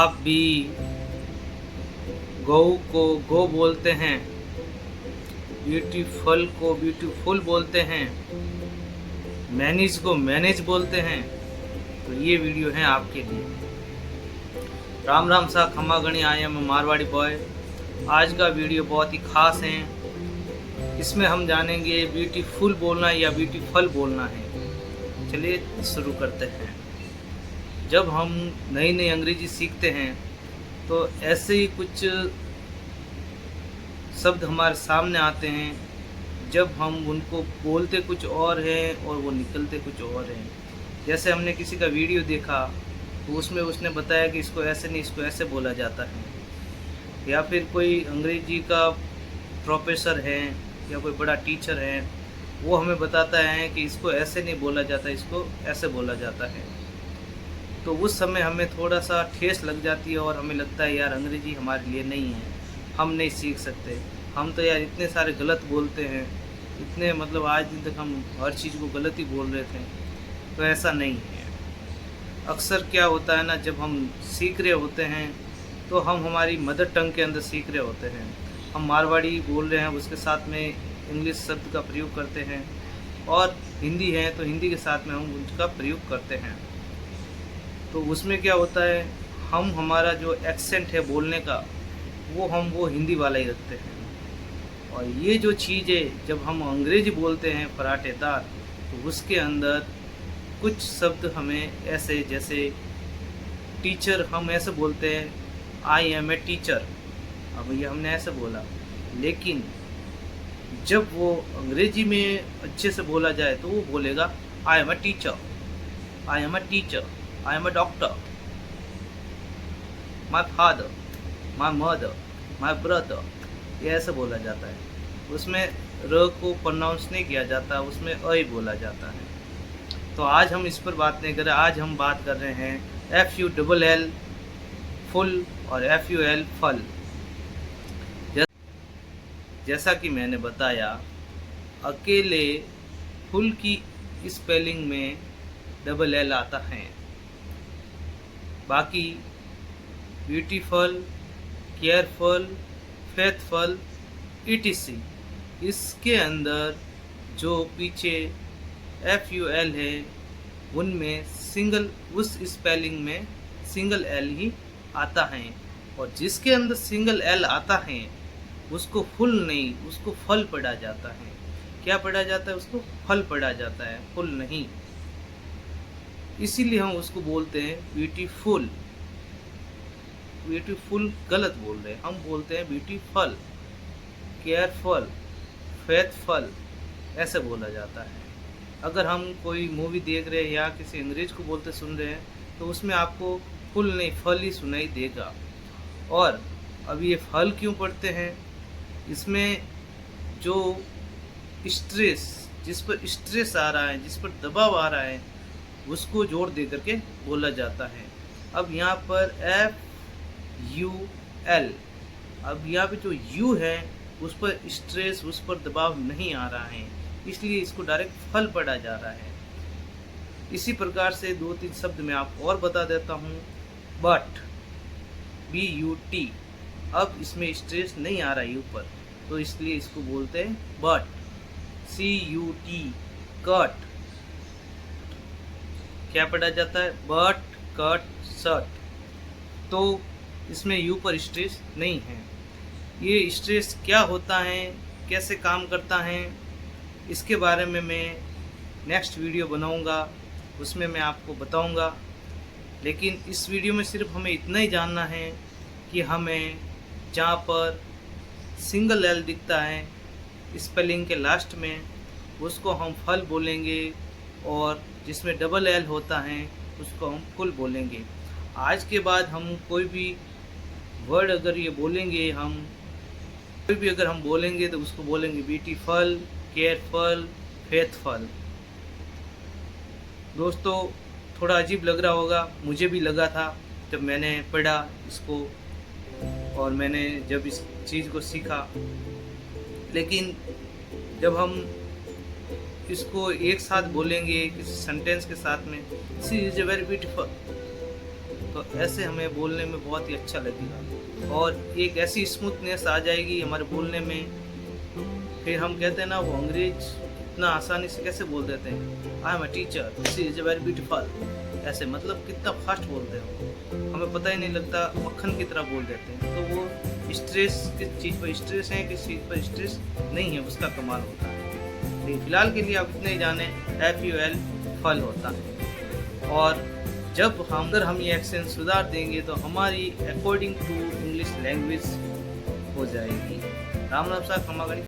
आप भी गऊ को गो बोलते हैं, ब्यूटीफुल को ब्यूटीफुल बोलते हैं, मैनेज को मैनेज बोलते हैं, तो ये वीडियो है आपके लिए। राम राम सा खम्मा गणी, आई एम मारवाड़ी बॉय। आज का वीडियो बहुत ही खास है। इसमें हम जानेंगे ब्यूटीफुल बोलना या ब्यूटीफुल बोलना है। चलिए शुरू करते हैं। जब हम नई नई अंग्रेजी सीखते हैं तो ऐसे ही कुछ शब्द हमारे सामने आते हैं, जब हम उनको बोलते कुछ और हैं और वो निकलते कुछ और हैं। जैसे हमने किसी का वीडियो देखा तो उसमें उसने बताया कि इसको ऐसे नहीं, इसको ऐसे बोला जाता है। या फिर कोई अंग्रेजी का प्रोफेसर है या कोई बड़ा टीचर है, वो हमें बताता है कि इसको ऐसे नहीं बोला जाता, इसको ऐसे बोला जाता है। तो उस समय हमें थोड़ा सा ठेस लग जाती है और हमें लगता है यार अंग्रेजी हमारे लिए नहीं है, हम नहीं सीख सकते। हम तो यार इतने सारे गलत बोलते हैं, इतने मतलब आज दिन तक हम हर चीज़ को गलत ही बोल रहे थे। तो ऐसा नहीं है। अक्सर क्या होता है ना, जब हम सीख रहे होते हैं तो हम हमारी मदर टंग के अंदर सीख रहे होते हैं। हम मारवाड़ी बोल रहे हैं, उसके साथ में इंग्लिश शब्द का प्रयोग करते हैं, और हिंदी है तो हिंदी के साथ में हम उसका प्रयोग करते हैं। तो उसमें क्या होता है, हम हमारा जो एक्सेंट है बोलने का वो हिंदी वाला ही रखते हैं। और ये जो चीज़ है, जब हम अंग्रेजी बोलते हैं फराटेदार, तो उसके अंदर कुछ शब्द हमें ऐसे, जैसे टीचर हम ऐसे बोलते हैं, आई एम ए टीचर। अब ये हमने ऐसे बोला, लेकिन जब वो अंग्रेजी में अच्छे से बोला जाए तो वो बोलेगा I am a teacher, I am a teacher, I am a doctor, my father, my mother, my brother, ये ऐसे बोला जाता है। उसमें र को प्रोनाउंस नहीं किया जाता, उसमें अ ही बोला जाता है। तो आज हम इस पर बात नहीं कर रहे। आज हम बात कर रहे हैं FULL फुल और FUL फल। जैसा कि मैंने बताया, अकेले फुल की स्पेलिंग में डबल एल आता है। बाकी ब्यूटीफुल, केयरफुल, फेथफुल, ETC, इसके अंदर जो पीछे FUL है उनमें सिंगल, उस स्पेलिंग में सिंगल एल ही आता है। और जिसके अंदर सिंगल एल आता है उसको फुल नहीं, उसको फल पढ़ा जाता है। क्या पढ़ा जाता है? उसको फल पढ़ा जाता है, फुल नहीं। इसीलिए हम उसको बोलते हैं ब्यूटीफुल। ब्यूटीफुल गलत बोल रहे हैं, हम बोलते हैं ब्यूटीफुल, केयरफुल, फेथफुल, ऐसे बोला जाता है। अगर हम कोई मूवी देख रहे हैं या किसी अंग्रेज को बोलते सुन रहे हैं तो उसमें आपको फुल नहीं, फल ही सुनाई देगा। और अब ये फल क्यों पढ़ते हैं? इसमें जो स्ट्रेस, जिस पर स्ट्रेस आ रहा है, जिस पर दबाव आ रहा है, उसको जोर दे करके बोला जाता है। अब यहाँ पर FUL, अब यहाँ पे जो यू है उस पर स्ट्रेस, उस पर दबाव नहीं आ रहा है, इसलिए इसको डायरेक्ट फल पढ़ा जा रहा है। इसी प्रकार से दो तीन शब्द मैं आपको और बता देता हूँ। बट, BUT, अब इसमें स्ट्रेस नहीं आ रहा है ऊपर, तो इसलिए इसको बोलते हैं बट। CUT, कट, क्या पढ़ा जाता है? But, cut, shirt. तो इसमें यू पर स्ट्रेस नहीं है। ये स्ट्रेस क्या होता है, कैसे काम करता है, इसके बारे में मैं नेक्स्ट वीडियो बनाऊंगा, उसमें मैं आपको बताऊंगा। लेकिन इस वीडियो में सिर्फ हमें इतना ही जानना है कि हमें जहाँ पर सिंगल एल दिखता है स्पेलिंग के लास्ट में, उसको हम फल बोलेंगे, और जिसमें डबल एल होता है उसको हम फुल बोलेंगे। आज के बाद हम कोई भी वर्ड अगर ये बोलेंगे, हम कोई भी अगर हम बोलेंगे तो उसको बोलेंगे ब्यूटीफुल, केयरफुल, फेथफुल। दोस्तों, थोड़ा अजीब लग रहा होगा, मुझे भी लगा था जब मैंने पढ़ा इसको और मैंने जब इस चीज़ को सीखा। लेकिन जब हम इसको एक साथ बोलेंगे किसी सेंटेंस के साथ में, she is a very beautiful, तो ऐसे हमें बोलने में बहुत ही अच्छा लगेगा और एक ऐसी स्मूथनेस आ जाएगी हमारे बोलने में। फिर हम कहते हैं ना, वो अंग्रेज इतना आसानी से कैसे बोल देते हैं, I am a teacher, this is very beautiful, ऐसे मतलब कितना फास्ट बोलते हैं, हमें पता ही नहीं लगता, मक्खन की तरह बोल देते हैं। तो वो स्ट्रेस किस चीज़ पर स्ट्रेस है, किस चीज़ पर स्ट्रेस नहीं है, उसका कमाल होता है। लेकिन फिलहाल के लिए आप इतने ही जाने, FUL फल होता है। और जब हम अगर हम ये एक्सेंट सुधार देंगे तो हमारी अकॉर्डिंग टू इंग्लिश लैंग्वेज हो जाएगी। राम राम साहब, खमा